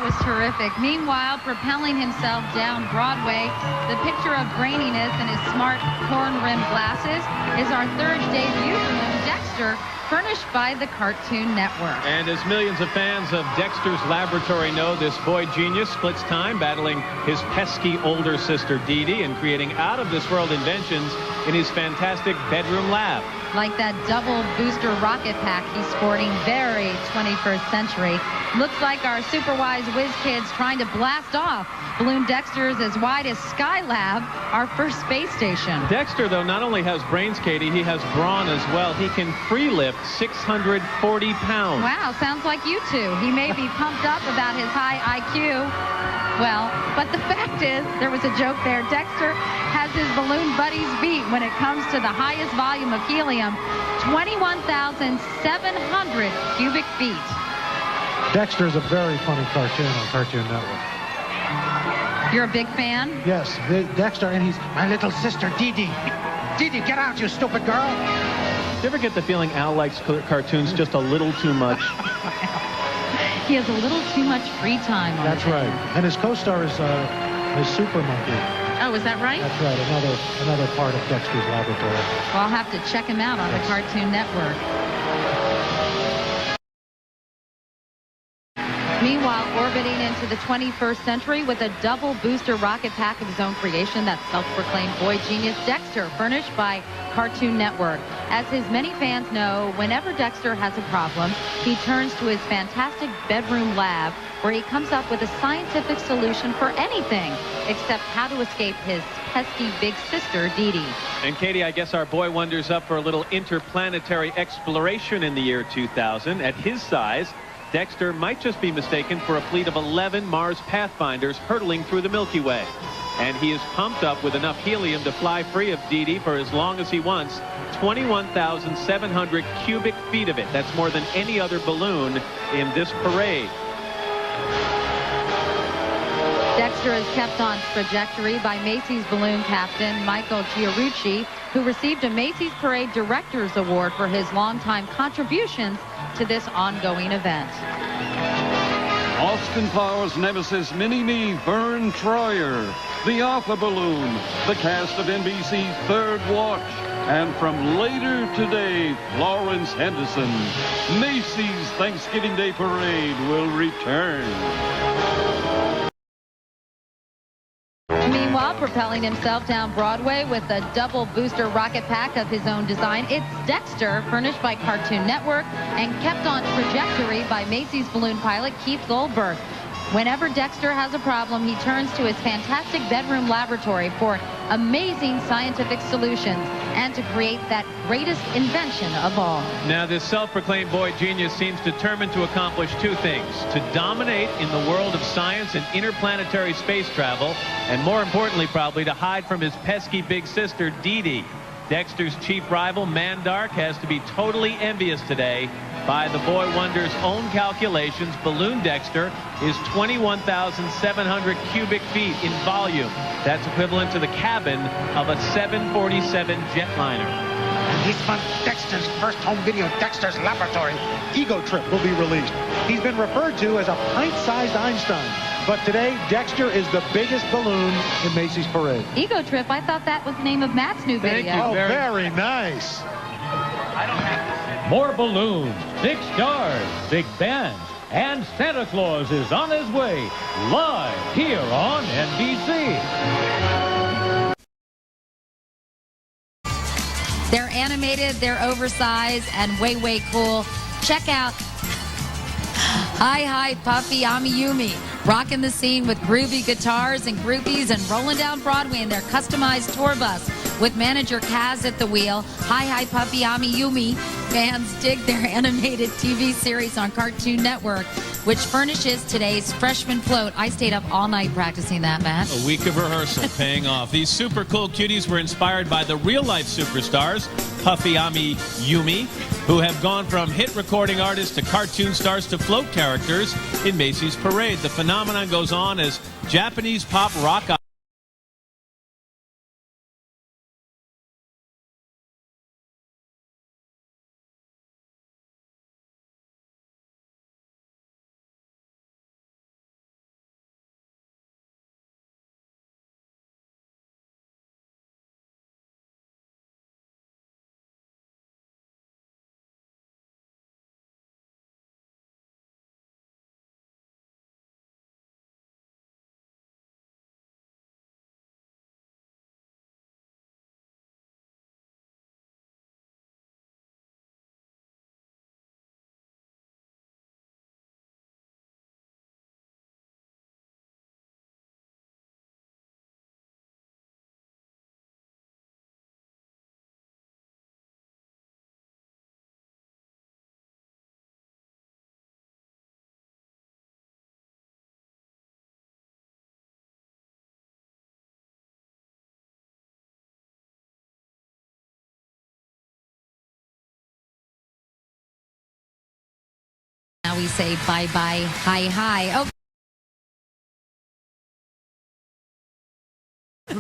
That was terrific. Meanwhile, propelling himself down Broadway, the picture of braininess and his smart horn-rimmed glasses is our third debut balloon, Dexter, furnished by the Cartoon Network. And as millions of fans of Dexter's Laboratory know, this boy genius splits time battling his pesky older sister Dee Dee and creating out-of-this-world inventions in his fantastic bedroom lab. Like that double booster rocket pack he's sporting, very 21st century. Looks like our super wise whiz kids trying to blast off Balloon Dexter's as wide as Skylab, our first space station. Dexter, though, not only has brains, Katie, he has brawn as well. He can free lift 640 pounds. Wow, sounds like you two. He may be pumped up about his high IQ. Well, but the fact is, there was a joke there. Dexter has his balloon buddies beat when it comes to the highest volume of helium, 21,700 cubic feet. Dexter is a very funny cartoon on Cartoon Network. You're a big fan? Yes, Dexter, and he's my little sister, Dee Dee. Dee Dee, get out, you stupid girl. Do you ever get the feeling Al likes cartoons just a little too much? He has a little too much free time on That's right. And his co-star is Super Monkey. Oh, is that right? That's right. Another part of Dexter's Laboratory. Well, I'll have to check him out on the Cartoon Network. Meanwhile, orbiting into the 21st century with a double booster rocket pack of his own creation, that self-proclaimed boy genius Dexter, furnished by Cartoon Network. As his many fans know, whenever Dexter has a problem, he turns to his fantastic bedroom lab, where he comes up with a scientific solution for anything except how to escape his pesky big sister, Dee Dee. And Katie, I guess our boy wonder's up for a little interplanetary exploration in the year 2000. At his size, Dexter might just be mistaken for a fleet of 11 Mars Pathfinders hurtling through the Milky Way. And he is pumped up with enough helium to fly free of Dee Dee for as long as he wants. 21,700 cubic feet of it. That's more than any other balloon in this parade. Dexter is kept on trajectory by Macy's balloon captain, Michael Giarucci, who received a Macy's Parade Director's Award for his longtime contributions to this ongoing event. Austin Powers' nemesis Mini-Me Vern Troyer, the Alpha Balloon, the cast of NBC's Third Watch, and from later today, Florence Henderson. Macy's Thanksgiving Day Parade will return. Meanwhile, propelling himself down Broadway with a double booster rocket pack of his own design, it's Dexter, furnished by Cartoon Network and kept on trajectory by Macy's balloon pilot Keith Goldberg. Whenever Dexter has a problem, he turns to his fantastic bedroom laboratory for amazing scientific solutions and to create that greatest invention of all. Now, this self-proclaimed boy genius seems determined to accomplish two things: to dominate in the world of science and interplanetary space travel, and more importantly, probably, to hide from his pesky big sister, Dee Dee. Dexter's chief rival, Mandark, has to be totally envious today. By the boy wonder's own calculations, Balloon Dexter is 21,700 cubic feet in volume. That's equivalent to the cabin of a 747 jetliner. And this month, Dexter's first home video, Dexter's Laboratory, Ego Trip, will be released. He's been referred to as a pint-sized Einstein. But today, Dexter is the biggest balloon in Macy's Parade. Ego Trip, I thought that was the name of Matt's new video. Oh, very nice. More balloons, big stars, big bands, and Santa Claus is on his way, live here on NBC. They're animated, they're oversized, and way, way cool. Check out Hi Hi Puffy Amiyumi, rocking the scene with groovy guitars and groupies and rolling down Broadway in their customized tour bus with manager Kaz at the wheel. Hi Hi Puffy Amiyumi fans dig their animated TV series on Cartoon Network, which furnishes today's freshman float. I stayed up all night practicing that, Matt. A week of rehearsal paying off. These super cool cuties were inspired by the real-life superstars, Puffy Amiyumi, who have gone from hit recording artists to cartoon stars to float characters in Macy's Parade. The phenomenon goes on as Japanese pop rock Now we say bye-bye, hi-hi. Oh.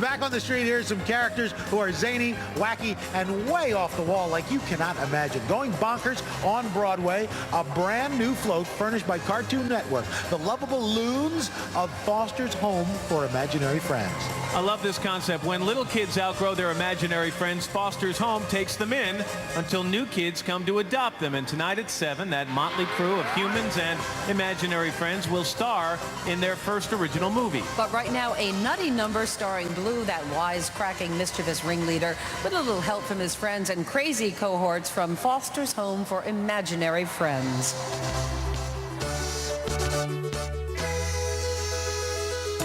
Back on the street, here's some characters who are zany, wacky, and way off the wall like you cannot imagine. Going bonkers on Broadway, a brand new float furnished by Cartoon Network. The lovable loons of Foster's Home for Imaginary Friends. I love this concept. When little kids outgrow their imaginary friends, Foster's Home takes them in until new kids come to adopt them. And tonight at 7, that motley crew of humans and imaginary friends will star in their first original movie. But right now, a nutty number starring Blue, that wisecracking, mischievous ringleader, with a little help from his friends and crazy cohorts from Foster's Home for Imaginary Friends.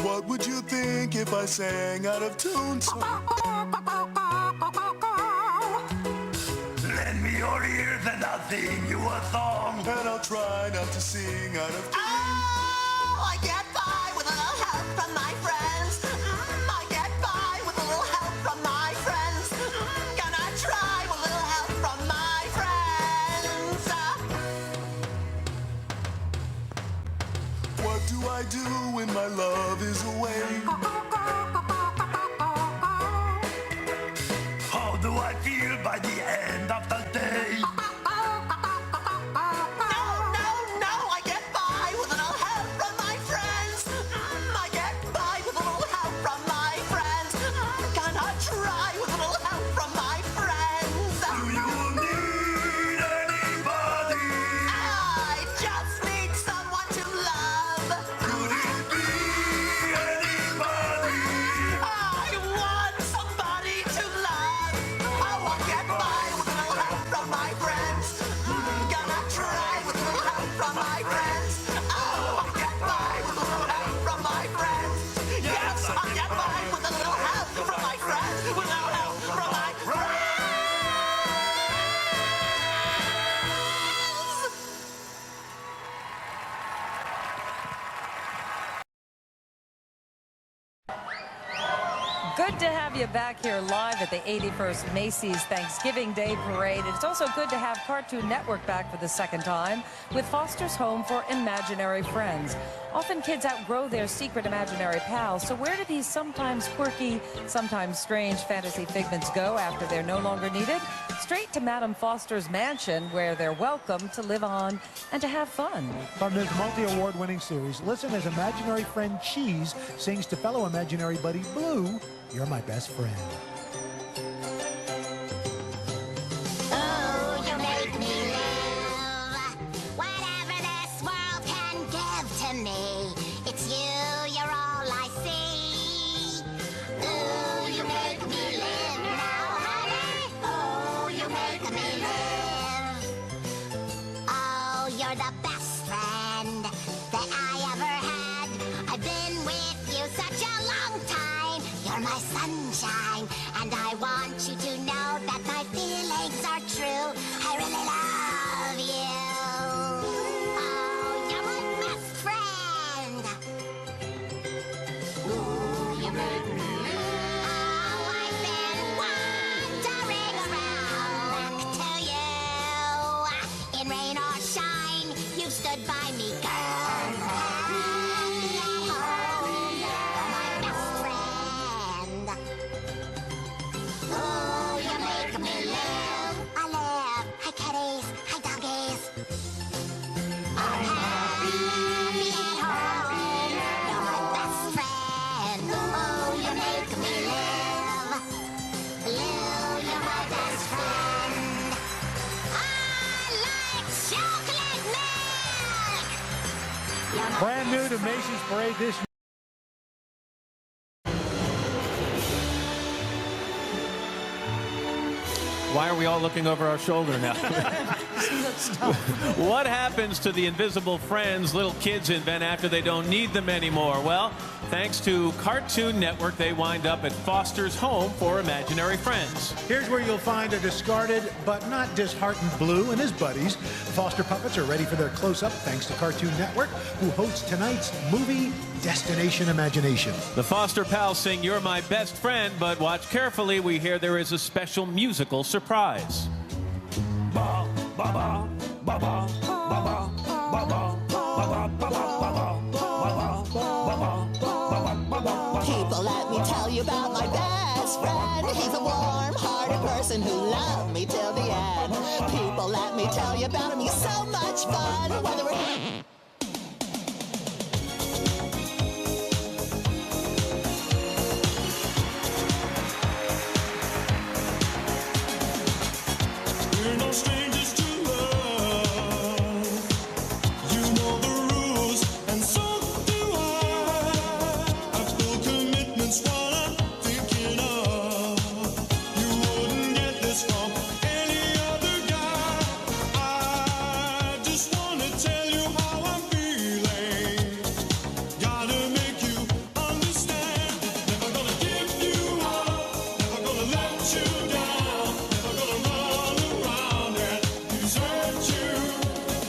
What would you think if I sang out of tune? Lend me your ears and I'll sing you a song. And I'll try not to sing out of tune. Oh, I get by with a little help from my friends. I get by with a little help from my friends. Gonna try with a little help from my friends. What do I do when my love is away? How do I feel by the end of the day? I get by with a little help from my friends. I get by with a little help from my friends. Gonna try with a little help from my friends. Do you need anybody? I just need someone to love. Could it be anybody? I want somebody to love. Oh, I get by with a little help from my friends. Gonna try with a little help from my friends. Oh, I get by with a little help from my friends. Yes, I get by with a little help from my friends. With a little help from my friends. Good to have you back here live at the 81st Macy's Thanksgiving Day Parade. It's also good to have Cartoon Network back for the second time with Foster's Home for Imaginary Friends. Often kids outgrow their secret imaginary pals, so where do these sometimes quirky, sometimes strange fantasy figments go after they're no longer needed? Straight to Madame Foster's mansion, where they're welcome to live on and to have fun. From this multi-award-winning series, listen as imaginary friend Cheese sings to fellow imaginary buddy Blue, "You're my best friend." Oh, you make me live. Whatever this world can give to me, it's you, you're all I see. Oh, you make me live now, honey. Oh, you make me live. Oh, you're the best friend that I ever had. I've been with you such a long time. You're my sunshine, and I want you to know that my feelings are true. I really love you. Oh, you're my best friend. Ooh, you make me live. Oh, I've been wandering around back to you. In rain or shine, you've stood by me, girl. You're my best friend. Oh, you make me live. I live. Hi, kitties. Hi, doggies. I'm happy at home. You're my best friend. Oh, you make me live. Blue, you're my best friend. I like chocolate milk. You're my Brand new best to Macy's Parade this year. Why are we all looking over our shoulder now? What happens to the invisible friends little kids invent after they don't need them anymore? Well, thanks to Cartoon Network, they wind up at Foster's Home for Imaginary Friends. Here's where you'll find a discarded but not disheartened Blue and his buddies. Foster puppets are ready for their close-up thanks to Cartoon Network, who hosts tonight's movie Destination Imagination. The Foster pals sing "You're My Best Friend," but watch carefully. We hear there is a special musical surprise. Ba, ba, ba, ba, ba, ba, ba, People, let me tell you about my best friend. He's a warm-hearted person who loved me till the end. People, let me tell you about him. He's so much fun. Whether we're... We're no strangers to love. You know the rules, and so do I. Our full commitment's what I'm thinking of. You wouldn't get this from any other guy. I just want to tell you how I'm feeling. Gotta make you understand. Never gonna give you up. Never gonna let you down. Never gonna run around and desert you.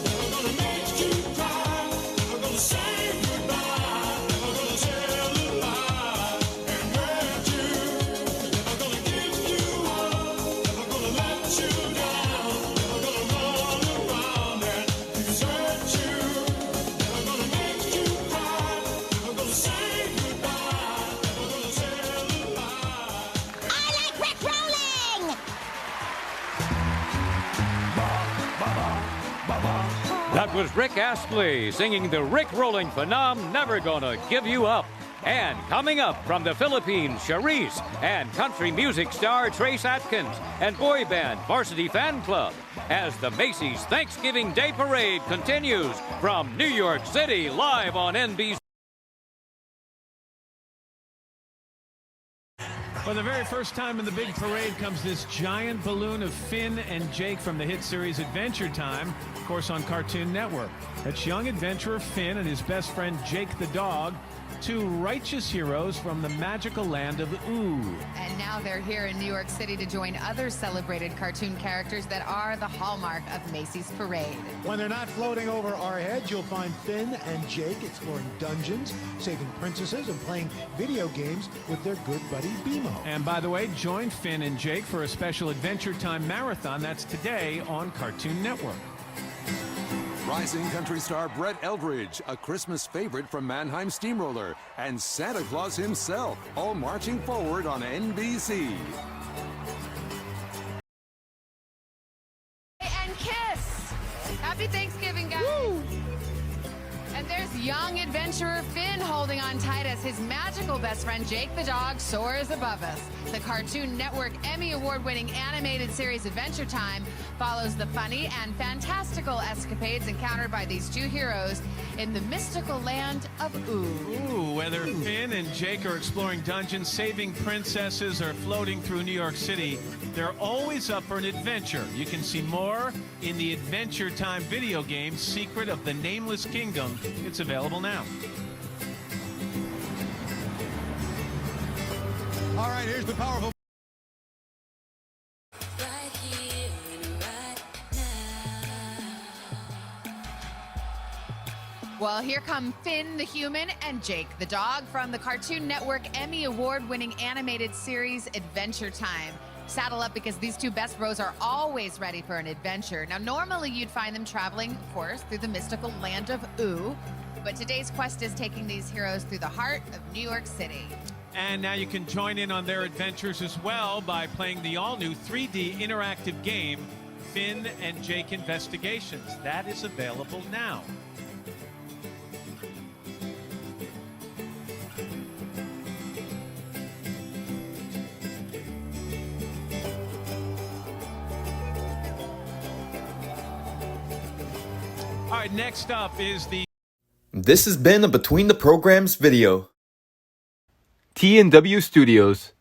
Never gonna make you cry. Never gonna say goodbye. Never gonna tell a lie and hurt you. Never gonna give you up. Never gonna let you down. Never gonna run around and desert you. Never gonna make you cry. Never gonna say goodbye. Never gonna tell a lie. I like Rick rolling! That was Rick Astley singing the Rick rolling phenom, Never Gonna Give You Up. And coming up from the Philippines, Charisse and country music star Trace Atkins and boy band Varsity Fan Club as the Macy's Thanksgiving Day Parade continues from New York City live on NBC. For the very first time in the big parade comes this giant balloon of Finn and Jake from the hit series Adventure Time, of course on Cartoon Network. That's young adventurer Finn and his best friend Jake the dog, two righteous heroes from the magical land of Ooh. And now they're here in New York City to join other celebrated cartoon characters that are the hallmark of Macy's parade. When they're not floating over our heads, you'll find Finn and Jake exploring dungeons, saving princesses, and playing video games with their good buddy Bimo. And by the way, join Finn and Jake for a special Adventure Time marathon that's today on Cartoon Network. Rising country star Brett Eldridge, a Christmas favorite from Mannheim Steamroller, and Santa Claus himself, all marching forward on NBC. And kiss! Happy Thanksgiving, guys! Woo! And there's young adventurer Finn holding on tight as his magical best friend Jake the dog soars above us. The Cartoon Network Emmy Award-winning animated series Adventure Time follows the funny and fantastical escapades encountered by these two heroes in the mystical land of Ooh. Ooh, whether Finn and Jake are exploring dungeons, saving princesses, or floating through New York City, they're always up for an adventure. You can see more in the Adventure Time video game, Secret of the Nameless Kingdom. It's available now. All right, here's the powerful... Well, here come Finn the human and Jake the dog from the Cartoon Network Emmy Award-winning animated series Adventure Time. Saddle up because these two best bros are always ready for an adventure. Now, normally you'd find them traveling, of course, through the mystical land of Ooh, but today's quest is taking these heroes through the heart of New York City. And now you can join in on their adventures as well by playing the all-new 3D interactive game, Finn and Jake Investigations. That is available now. All right, next up is the... This has been a Between the Programs video. T&W Studios.